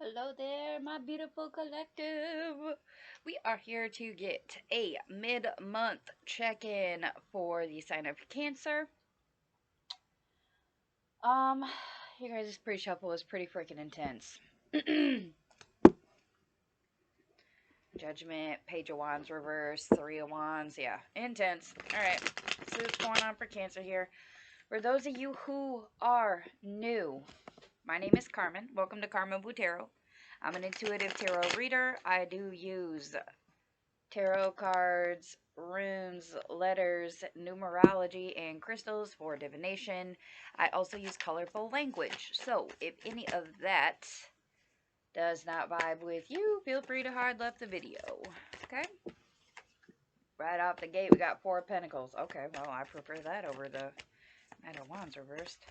Hello there, my beautiful collective. We are here to get a mid-month check-in for the sign of Cancer. Um, you guys' pre-shuffle was pretty freaking intense. Judgment, Page of Wands reverse, Three of Wands, yeah, intense. All right, see what's going on for Cancer here. For those of you who are new, my name is Carmen. Welcome to Carmaboo Tarot. I'm an intuitive tarot reader. I do use tarot cards, runes, letters, numerology, and crystals for divination. I also use colorful language. So, if any of that does not vibe with you, feel free to hard left the video. Okay? Right off the gate, we got Four of Pentacles. Okay, well, I prefer that over the Knight of Wands reversed.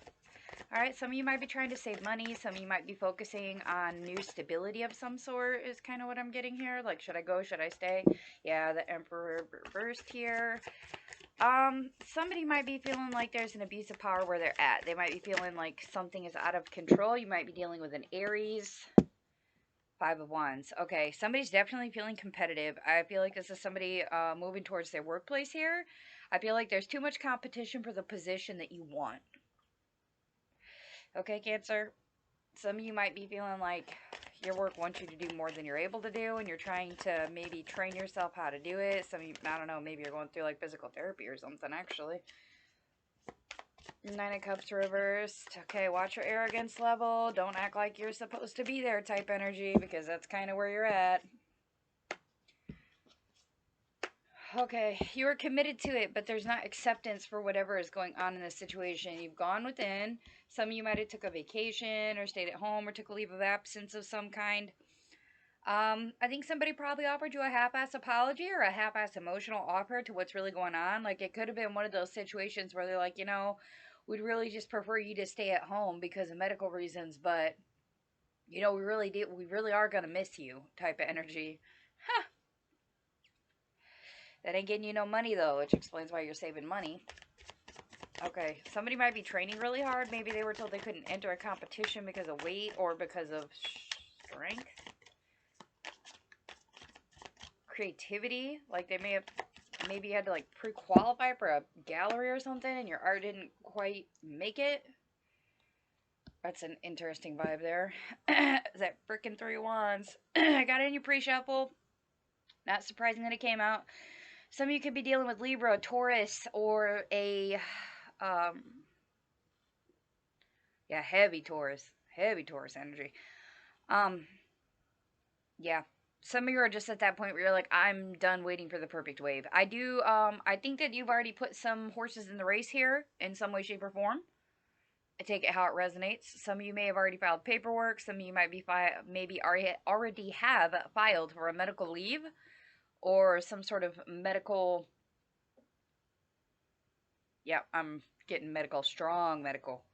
Alright, some of you might be trying to save money. Some of you might be focusing on new stability of some sort is kind of what I'm getting here. Like, should I go? Should I stay? Yeah, the Emperor reversed here. Somebody might be feeling like there's an abuse of power where they're at. They might be feeling like something is out of control. You might be dealing with an Aries. Five of Wands. Okay, somebody's definitely feeling competitive. I feel like this is somebody moving towards their workplace here. I feel like there's too much competition for the position that you want. Okay, Cancer? Some of you might be feeling like your work wants you to do more than you're able to do, and you're trying to maybe train yourself how to do it. Some of you, I don't know, maybe you're going through like physical therapy or something, actually. Nine of Cups reversed. Okay, watch your arrogance level. Don't act like you're supposed to be there type energy, because that's kind of where you're at. Okay, you are committed to it, but there's not acceptance for whatever is going on in this situation. You've gone within. Some of you might have took a vacation or stayed at home or took a leave of absence of some kind. I think somebody probably offered you a half-ass apology or a half-ass emotional offer to what's really going on. Like, it could have been one of those situations where they're like, we'd really just prefer you to stay at home because of medical reasons, but, we really are going to miss you type of energy. Huh. That ain't getting you no money, though, which explains why you're saving money. Okay, somebody might be training really hard. Maybe they were told they couldn't enter a competition because of weight or because of strength. Creativity, like they may have, maybe you had to like pre-qualify for a gallery or something and your art didn't quite make it. That's an interesting vibe there. That freaking Three of Wands. I got it in your pre-shuffle. Not surprising that it came out. Some of you could be dealing with Libra, Taurus, or a yeah, heavy Taurus energy. Yeah, some of you are just at that point where you're like, I'm done waiting for the perfect wave. I think that you've already put some horses in the race here in some way, shape, or form. I take it how it resonates. Some of you may have already filed paperwork. Some of you might be maybe already have filed for a medical leave or some sort of medical. Yeah, I'm getting medical, strong medical.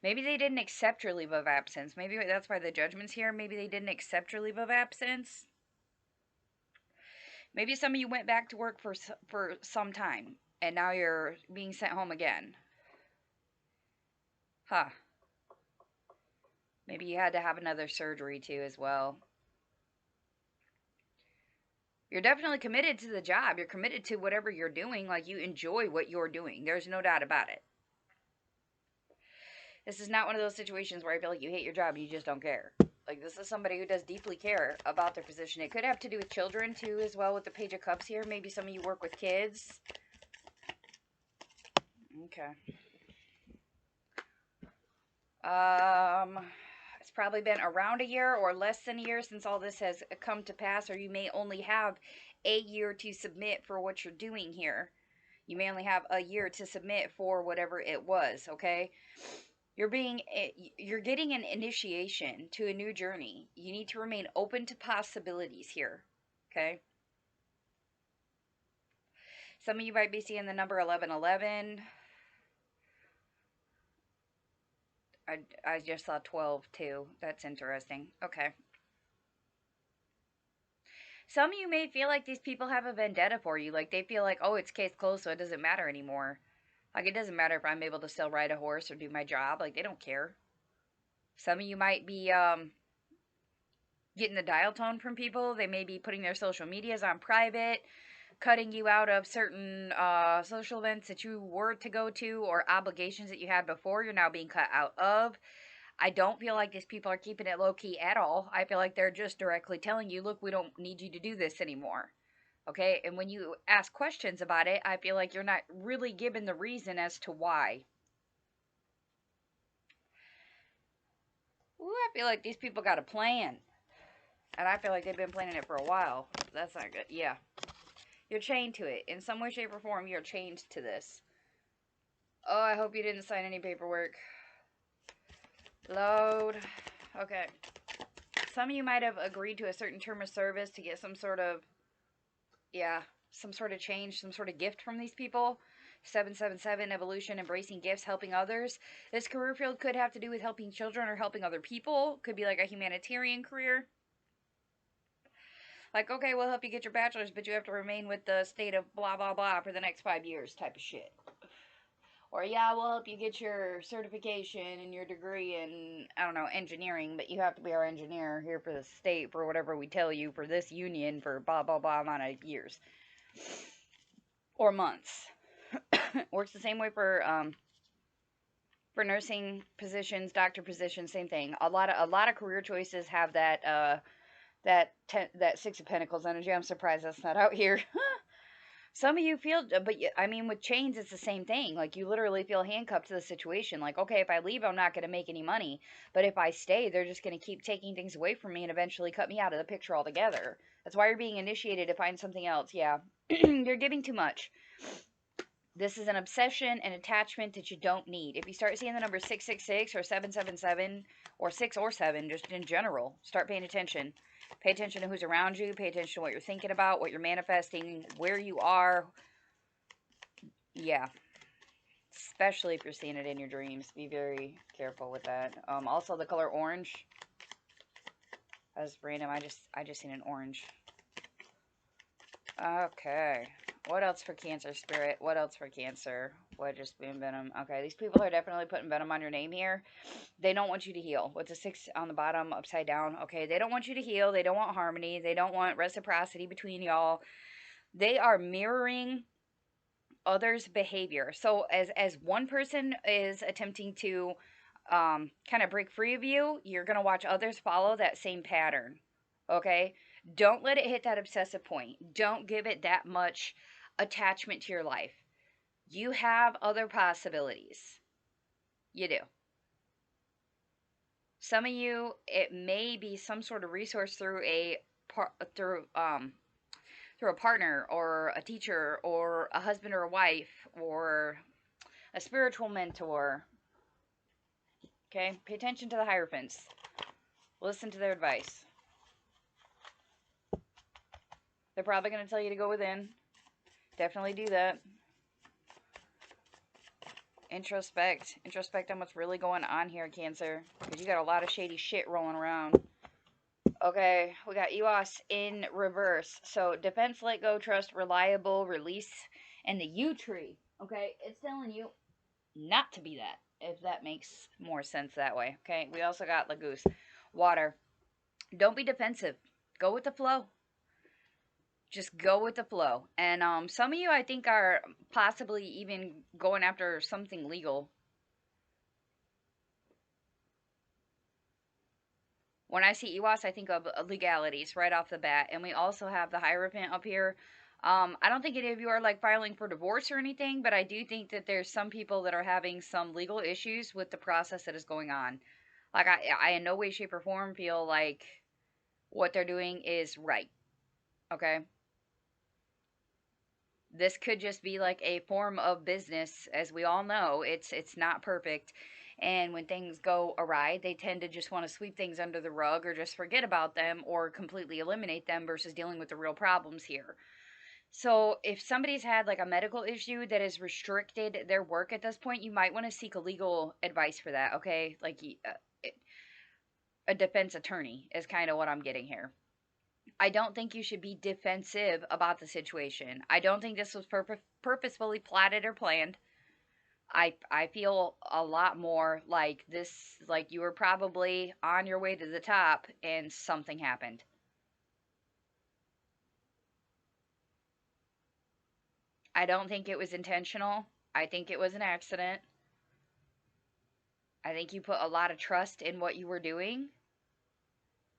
Maybe they didn't accept your leave of absence. Maybe that's why the judgment's here. Maybe they didn't accept your leave of absence. Maybe some of you went back to work for some time, and now you're being sent home again. Huh. Maybe you had to have another surgery too as well. You're definitely committed to the job. You're committed to whatever you're doing. Like, you enjoy what you're doing. There's no doubt about it. This is not one of those situations where I feel like you hate your job and you just don't care. Like, this is somebody who does deeply care about their position. It could have to do with children too as well with the Page of Cups here. Maybe some of you work with kids. Okay. It's probably been around a year or less than a year since all this has come to pass, or you may only have a year to submit for what you're doing here. You may only have a year to submit for whatever it was, okay? You're getting an initiation to a new journey. You need to remain open to possibilities here, okay? Some of you might be seeing the number 1111. I just saw 12 too. That's interesting. Okay. Some of you may feel like these people have a vendetta for you. Like, they feel like, oh, it's case closed, so it doesn't matter anymore. Like, it doesn't matter if I'm able to still ride a horse or do my job. Like, they don't care. Some of you might be getting the dial tone from people. They may be putting their social medias on private, cutting you out of certain social events that you were to go to, or obligations that you had before you're now being cut out of. I don't feel like these people are keeping it low key at all. I feel like they're just directly telling you, look, we don't need you to do this anymore. Okay? And when you ask questions about it, I feel like you're not really given the reason as to why. Ooh, I feel like these people got a plan. And I feel like they've been planning it for a while. That's not good. Yeah. You're chained to it. In some way, shape, or form, you're chained to this. Oh, I hope you didn't sign any paperwork. Load. Okay. Some of you might have agreed to a certain term of service to get some sort of, yeah, some sort of change, some sort of gift from these people. 777, evolution, embracing gifts, helping others. This career field could have to do with helping children or helping other people. Could be like a humanitarian career. Like, okay, we'll help you get your bachelor's, but you have to remain with the state of blah, blah, blah for the next 5 years type of shit. Or, yeah, we'll help you get your certification and your degree in, I don't know, engineering, but you have to be our engineer here for the state for whatever we tell you for this union for blah, blah, blah amount of years. Or months. Works the same way for nursing positions, doctor positions, same thing. A lot of career choices have that Six of Pentacles energy. I'm surprised that's not out here. Some of you feel, but I mean, with chains, it's the same thing. Like, you literally feel handcuffed to the situation. Like, okay, if I leave, I'm not going to make any money. But if I stay, they're just going to keep taking things away from me and eventually cut me out of the picture altogether. That's why you're being initiated to find something else. Yeah. You're giving too much. This is an obsession and attachment that you don't need. If you start seeing the number 666 or 777 or 6 or 7, just in general, start paying attention. Pay attention to who's around you. Pay attention to what you're thinking about, what you're manifesting, where you are. Yeah. Especially if you're seeing it in your dreams. Be very careful with that. Also, the color orange. That's random. I just seen an orange. Okay. What else for Cancer, Spirit? What else for Cancer? What just been venom? Okay, these people are definitely putting venom on your name here. They don't want you to heal. With the 6 on the bottom, upside down. Okay, they don't want you to heal. They don't want harmony. They don't want reciprocity between y'all. They are mirroring others' behavior. So as one person is attempting to kind of break free of you, you're going to watch others follow that same pattern. Okay? Don't let it hit that obsessive point. Don't give it that much attachment to your life. You have other possibilities. You do. Some of you, it may be some sort of resource through through a partner or a teacher or a husband or a wife or a spiritual mentor. Okay? Pay attention to the Hierophants. Listen to their advice. They're probably going to tell you to go within. Definitely do that. Introspect. Introspect on what's really going on here, Cancer. Because you got a lot of shady shit rolling around. Okay, we got EOS in reverse. So, defense, let go, trust, reliable, release, and the U tree. Okay, it's telling you not to be that, if that makes more sense that way. Okay, we also got La Goose. Water. Don't be defensive. Go with the flow. Just go with the flow. And some of you, I think, are possibly even going after something legal. When I see EWAS, I think of legalities right off the bat. And we also have the Hierophant up here. I don't think any of you are like filing for divorce or anything, but I do think that there's some people that are having some legal issues with the process that is going on. Like, I in no way, shape, or form feel like what they're doing is right. Okay? This could just be like a form of business. As we all know, it's not perfect. And when things go awry, they tend to just want to sweep things under the rug or just forget about them or completely eliminate them versus dealing with the real problems here. So if somebody's had like a medical issue that has restricted their work at this point, you might want to seek a legal advice for that, okay? Like a defense attorney is kind of what I'm getting here. I don't think you should be defensive about the situation. I don't think this was purposefully plotted or planned. I feel a lot more like this, like you were probably on your way to the top and something happened. I don't think it was intentional. I think it was an accident. I think you put a lot of trust in what you were doing.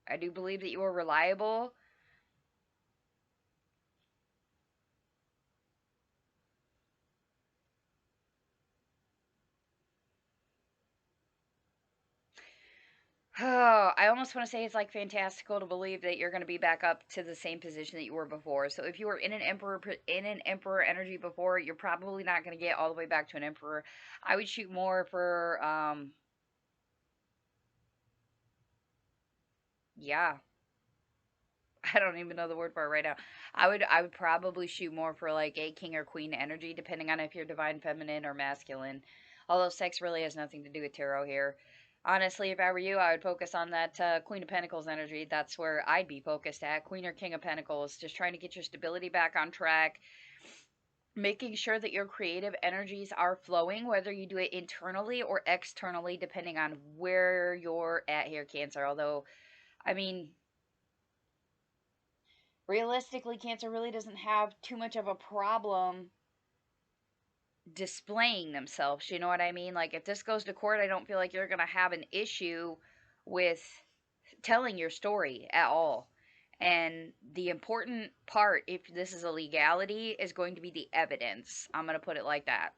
I do believe that you were reliable. Oh, I almost want to say it's like fantastical to believe that you're going to be back up to the same position that you were before. So if you were in an emperor energy before, you're probably not going to get all the way back to an emperor. I would shoot more for yeah, I don't even know the word for it right now. I would probably shoot more for like a king or queen energy, depending on if you're divine feminine or masculine. Although sex really has nothing to do with tarot here. Honestly, if I were you, I would focus on that Queen of Pentacles energy. That's where I'd be focused at. Queen or King of Pentacles, just trying to get your stability back on track, making sure that your creative energies are flowing, whether you do it internally or externally, depending on where you're at here, Cancer. Although, I mean, realistically, Cancer really doesn't have too much of a problem displaying themselves. You know what I mean? Like, if this goes to court, I don't feel like you're going to have an issue with telling your story at all. And the important part, if this is a legality, is going to be the evidence. I'm going to put it like that.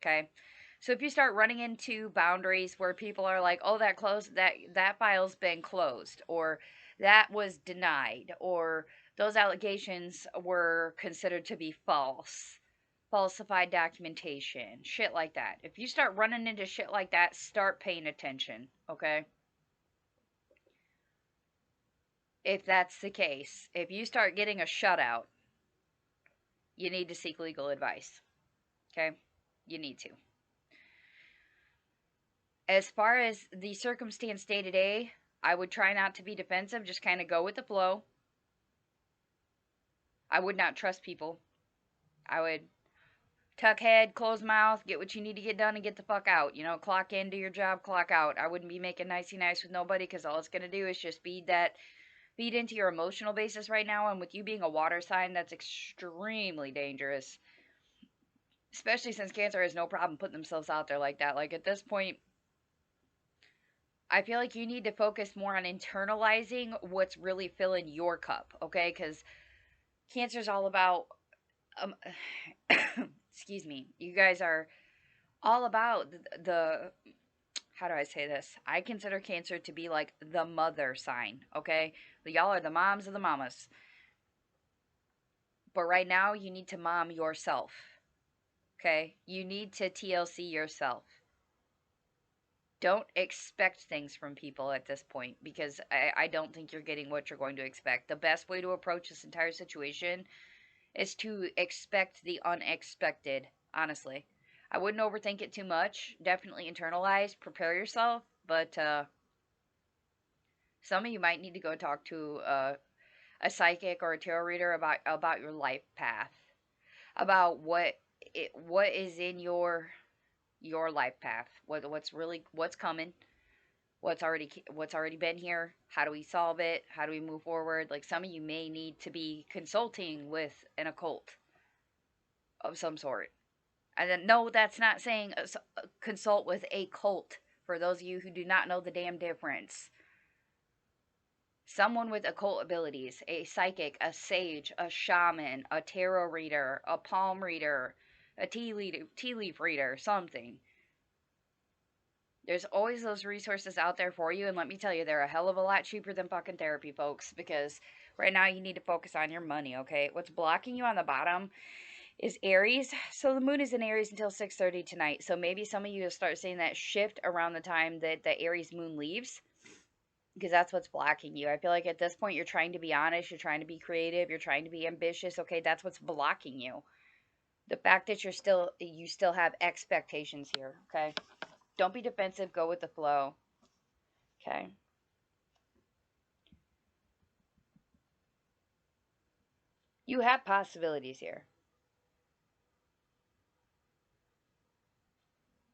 Okay? So if you start running into boundaries where people are like, "Oh, that file's been closed," or "that was denied," or "those allegations were considered to be false," falsified documentation, shit like that. If you start running into shit like that, start paying attention, okay? If that's the case, if you start getting a shutout, you need to seek legal advice, okay? You need to. As far as the circumstance day to day, I would try not to be defensive, just kind of go with the flow. I would not trust people. I would tuck head, close mouth, get what you need to get done, and get the fuck out. You know, clock in, do your job, clock out. I wouldn't be making nicey nice with nobody because all it's going to do is just feed into your emotional basis right now. And with you being a water sign, that's extremely dangerous. Especially since Cancer has no problem putting themselves out there like that. Like at this point, I feel like you need to focus more on internalizing what's really filling your cup, okay? Because Cancer's all about, um, excuse me, you guys are all about the, how do I say this? I consider Cancer to be like the mother sign, okay? Y'all are the moms of the mamas. But right now, you need to mom yourself, okay? You need to TLC yourself. Don't expect things from people at this point because I don't think you're getting what you're going to expect. The best way to approach this entire situation is to expect the unexpected, honestly. I wouldn't overthink it too much. Definitely internalize, prepare yourself, but some of you might need to go talk to a psychic or a tarot reader about your life path, about what is in your life path, what's coming, what's already been here, how do we solve it, how do we move forward. Like some of you may need to be consulting with an occult of some sort. And then no, that's not saying consult with a cult, for those of you who do not know the damn difference. Someone with occult abilities, a psychic, a sage, a shaman, a tarot reader, a palm reader, a tea leaf reader, something. There's always those resources out there for you, and let me tell you, they're a hell of a lot cheaper than fucking therapy, folks, because right now you need to focus on your money, okay? What's blocking you on the bottom is Aries. So the moon is in Aries until 6:30 tonight. So maybe some of you will start seeing that shift around the time that the Aries moon leaves, because that's what's blocking you. I feel like at this point you're trying to be honest, you're trying to be creative, you're trying to be ambitious. Okay, that's what's blocking you. The fact that you still have expectations here, okay? Don't be defensive, go with the flow. Okay? You have possibilities here.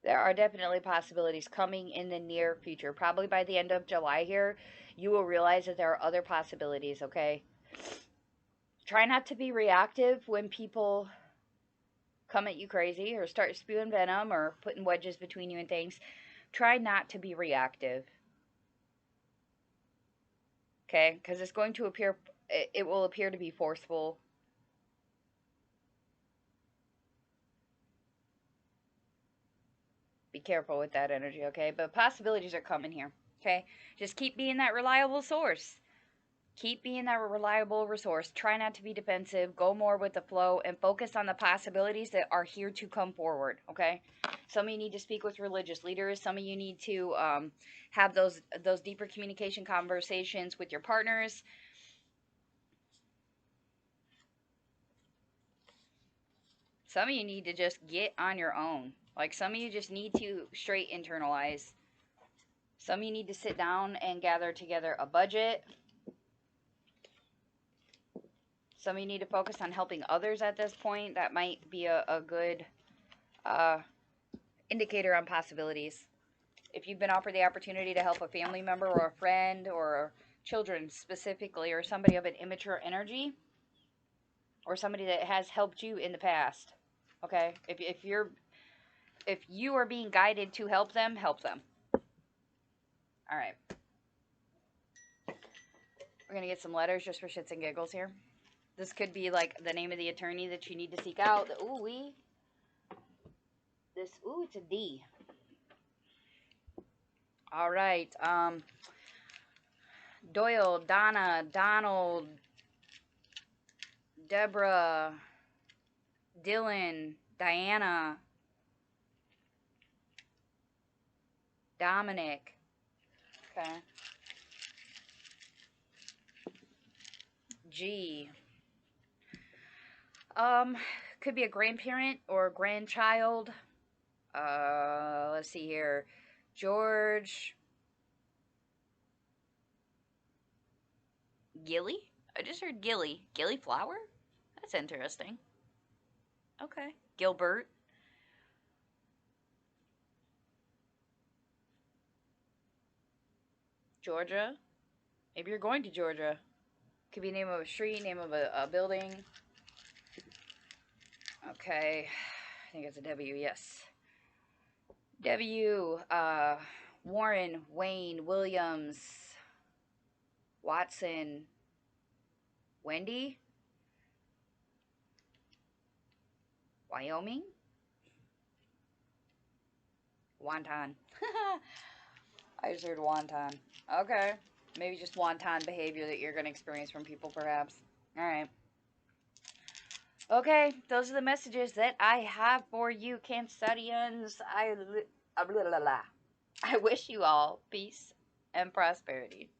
There are definitely possibilities coming in the near future. Probably by the end of July here, you will realize that there are other possibilities, okay? Try not to be reactive when people come at you crazy or start spewing venom or putting wedges between you and things. Try not to be reactive, okay? Because it's going to appear, it will appear to be forceful. Be careful with that energy, okay? But possibilities are coming here, okay? Just keep being that reliable source. Keep being that reliable resource. Try not to be defensive. Go more with the flow and focus on the possibilities that are here to come forward, okay? Some of you need to speak with religious leaders. Some of you need to have those deeper communication conversations with your partners. Some of you need to just get on your own. Like some of you just need to straight internalize. Some of you need to sit down and gather together a budget. Some of you need to focus on helping others at this point. That might be a good indicator on possibilities. If you've been offered the opportunity to help a family member or a friend or children specifically, or somebody of an immature energy, or somebody that has helped you in the past, okay? If you are being guided to help them, help them. All right. We're gonna get some letters just for shits and giggles here. This could be like the name of the attorney that you need to seek out. Ooh, it's a D. All right. Doyle, Donna, Donald, Deborah, Dylan, Diana, Dominic. Okay. G. Could be a grandparent or a grandchild. Let's see here. George. Gilly? I just heard Gilly. Gilly Flower? That's interesting. Okay. Gilbert. Georgia. Maybe you're going to Georgia. Could be name of a street, name of a building. Okay. I think it's a W, yes. W. Warren, Wayne, Williams, Watson, Wendy, Wyoming, Wonton. I just heard wonton. Okay. Maybe just wonton behavior that you're going to experience from people, perhaps. All right. Okay, those are the messages that I have for you, Cancerians. I wish you all peace and prosperity.